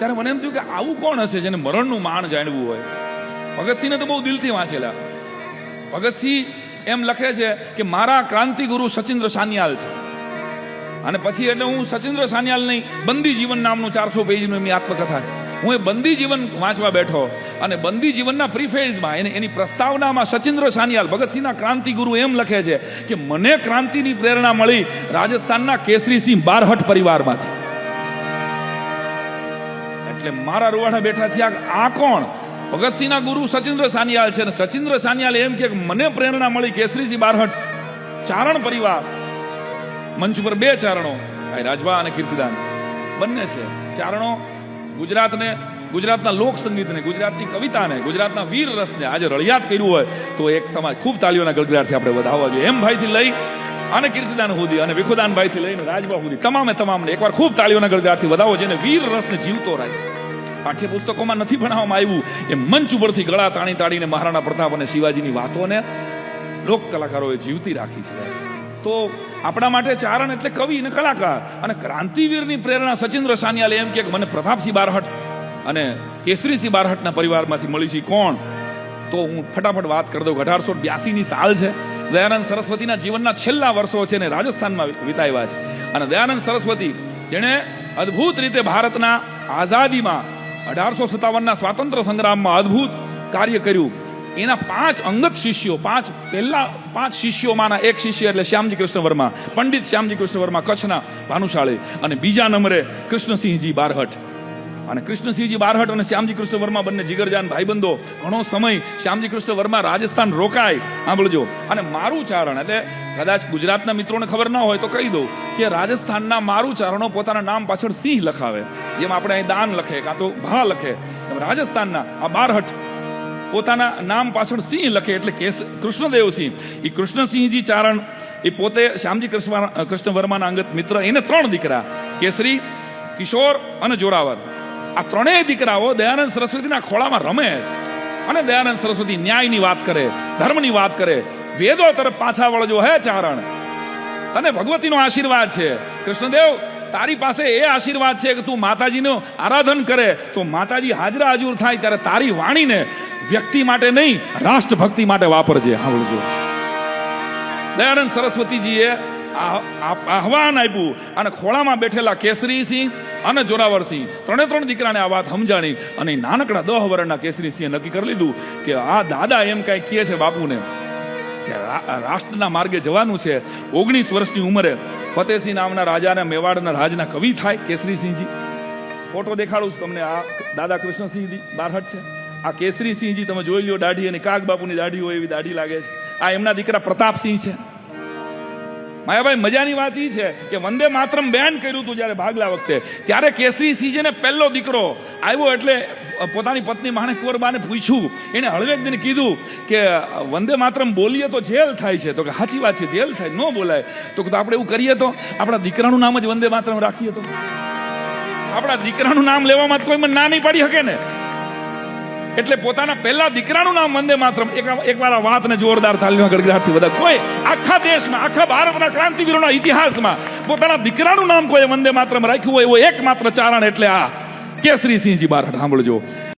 ત્યારે મને એમ થયું કે આવું કોણ હશે જેને મરણનું માણ જાણવું હોય. ભગતસિંહને તો બહુ દિલથી વાંચેલા. ભગતસિંહ એમ લખે છે કે મારા ક્રાંતિગુરુ સચિન્દ્ર સાન્યાલ છે. અને પછી એટલે હું સચિન્દ્ર સાન્યાલ નહીં, બંદી જીવન નામનું 400 પેજનું એમની આત્મકથા છે. હું એ બંદી જીવન વાંચવા બેઠો અને બંદી જીવનના પ્રીફેઝમાં એની પ્રસ્તાવનામાં સચિન્દ્ર સાન્યાલ ભગતસિંહના ક્રાંતિગુરુ એમ લખે છે કે મને ક્રાંતિની પ્રેરણા મળી રાજસ્થાનના કેસરીસિંહ બારહટ પરિવારમાંથી. એટલે મારા રૂવાડા બેઠા થયા, આ કોણ? ભગતસિંહના ગુરુ સચિન્દ્ર સાન્યાલ છે. અને સચિન્દ્ર સાન્યાલ એમ કે મને પ્રેરણા મળી કેસરીસિંહ બારહટ ચારણ પરિવાર. મંચ ઉપર બે ચારણો, ભાઈ રાજભા અને કીર્તિદાન બંને છે. ચારણો ગુજરાતના લોક સંગીતને, ગુજરાતની કવિતાને, ગુજરાતના વીર રસને આજે રળિયાત કર્યું હોય તો એક સમાજ ખૂબ તાળીઓના ગડગડાટથી આપણે વધાવવા જોઈએ. એમ ભાઈથી લઈ અને કીર્તિદાન સુધી અને વિખુદાનભાઈથી લઈને રાજભા સુધી તમામને એકવાર ખૂબ તાળીઓના ગડગડાટથી વધાવો, જેને વીર રસને જીવતો રાખે. પાઠ્યપુસ્તકોમાં નથી ભણાવવામાં આવ્યું એ મંચ ઉપરથી ગળા તાણીને મહારાણા પ્રતાપ અને શિવાજીની વાતોને લોક કલાકારોએ જીવતી રાખી છે. તો આપણા માટે ચારણ એટલે કવિ અને કલાકાર. અને ક્રાંતિવીરની પ્રેરણા સચિન્દ્ર સાન્યાલ એમ કે મને પ્રતાપસિંહ બારહટ અને કેસરીસિંહ બારહટના પરિવારમાંથી મળી છે. કોણ? તો હું ફટાફટ વાત કરી દઉં. 1882ની સાલ છે. દયાનંદ સરસ્વતીના જીવનના છેલ્લા વર્ષો છે ને રાજસ્થાનમાં વિતાવ્યા છે. અને દયાનંદ સરસ્વતી જેણે અદ્ભુત રીતે ભારતના આઝાદીમાં 1857ના સ્વાતંત્ર્ય સંગ્રામમાં અદ્ભુત કાર્ય કર્યું. એના 5 અંગત શિષ્યો, 5 શિષ્યોમાંના એક શિષ્ય એટલે શ્યામજી કૃષ્ણ વર્મા, પંડિત શ્યામજી કૃષ્ણ વર્મા કચ્છના ભાનુશાળી. અને બીજા નંબરે કૃષ્ણસિંહજી બારહટ. અને કૃષ્ણસિંહજી બારહટ અને શ્યામજી કૃષ્ણ વર્મા બંને જીગરજાન ભાઈબંધો. ઘણો સમય શ્યામજી કૃષ્ણ વર્મા રાજસ્થાન રોકાય. સાંભળજો. અને મારું ચારણ એટલે કદાચ ગુજરાતના મિત્રોને ખબર ના હોય તો કહી દઉં કે રાજસ્થાનના મારું ચારણો પોતાના નામ પાછળ સિંહ લખાવે. જેમ આપણે અહીં દાન લખે કાં તો ભા લખે, એમ રાજસ્થાનના આ બારહટ પોતાના નામ પાછળ સિંહ લખે એટલે કૃષ્ણદેવસિંહ. એ કૃષ્ણસિંહજી ચારણ એ પોતે શ્યામજી કૃષ્ણ વર્માના અંગત મિત્ર. એને 3 દીકરા, કેસરી, કિશોર અને જોરાવર. આ 3 દીકરાઓ દયાનંદ સરસ્વતીના ખોળામાં રમે છે. અને દયાનંદ સરસ્વતી ન્યાયની વાત કરે, ધર્મની વાત કરે. વેદો તરફ પાછા વળજો હે ચારણ, તને ભગવતીનો આશીર્વાદ છે. કૃષ્ણદેવ તારી પાસે એ આશીર્વાદ છે કે તું માતાજીનું આરાધન કરે તો માતાજી હાજરા હજુર થાય. ત્યારે તારી વાણીને વ્યક્તિ માટે નહીં, રાષ્ટ્રભક્તિ માટે વાપરજે. સાંભળજો. દયાનંદ સરસ્વતીજીએ આહવાન આપ્યું અને ખોળામાં બેઠેલા કેસરીસિંહ અને જોરાવરસિંહ 3 દીકરાને આ વાત સમજાણી. અને નાનકડા 10 વર્ષના કેસરીસિંહે નક્કી કરી લીધું કે આ દાદા એમ કઈ કહે છે બાપુને કે રાષ્ટ્રના માર્ગે જવાનું છે. 19 વર્ષની ઉંમરે ફતેહસિંહ નામના રાજાના મેવાડના રાજના કવિ થાય કેસરીસિંહજી. ફોટો દેખાડું તમને. આ દાદા કૃષ્ણસિંહજી બારહટ છે. આ કેસરીસિંહજી તમે જોઈ લ્યો, દાઢી અને કાગ બાપુની દાઢી હોય એવી દાઢી લાગે છે. આ એમના દીકરા પ્રતાપસિંહ છે. માયાભાઈ મજાની વાત એ છે કે વંદે માતરમ બેન કર્યું હતું જ્યારે ભાગલા વખતે, ત્યારે કેસરીસિંહને પહેલો દીકરો આવ્યો એટલે પોતાની પત્ની માણેકવરબાને પૂછ્યું. એને હળવેકદીને કીધું કે વંદે માતરમ બોલીએ તો જેલ થાય છે. તો કે સાચી વાત છે, જેલ થાય, ન બોલાય. તો આપણે એવું કરીએ તો આપણા દીકરાનું નામ જ વંદે માતરમ રાખીએ તો આપણા દીકરાનું નામ લેવામાં કોઈ મને ના નહીં પાડી શકે ને. એટલે પોતાના પહેલા દીકરાનું નામ વંદે માતરમ. એકવાર આ વાતને જોરદાર તાલીઓના ગડગડાટથી બધા કોઈ આખા દેશમાં, આખા ભારતના ક્રાંતિવીરોના ઇતિહાસમાં પોતાના દીકરાનું નામ કોઈ વંદે માતરમ રાખ્યું હોય એવો એકમાત્ર ચારણ એટલે આ કેસરીસિંહજી બારહટ. સાંભળજો.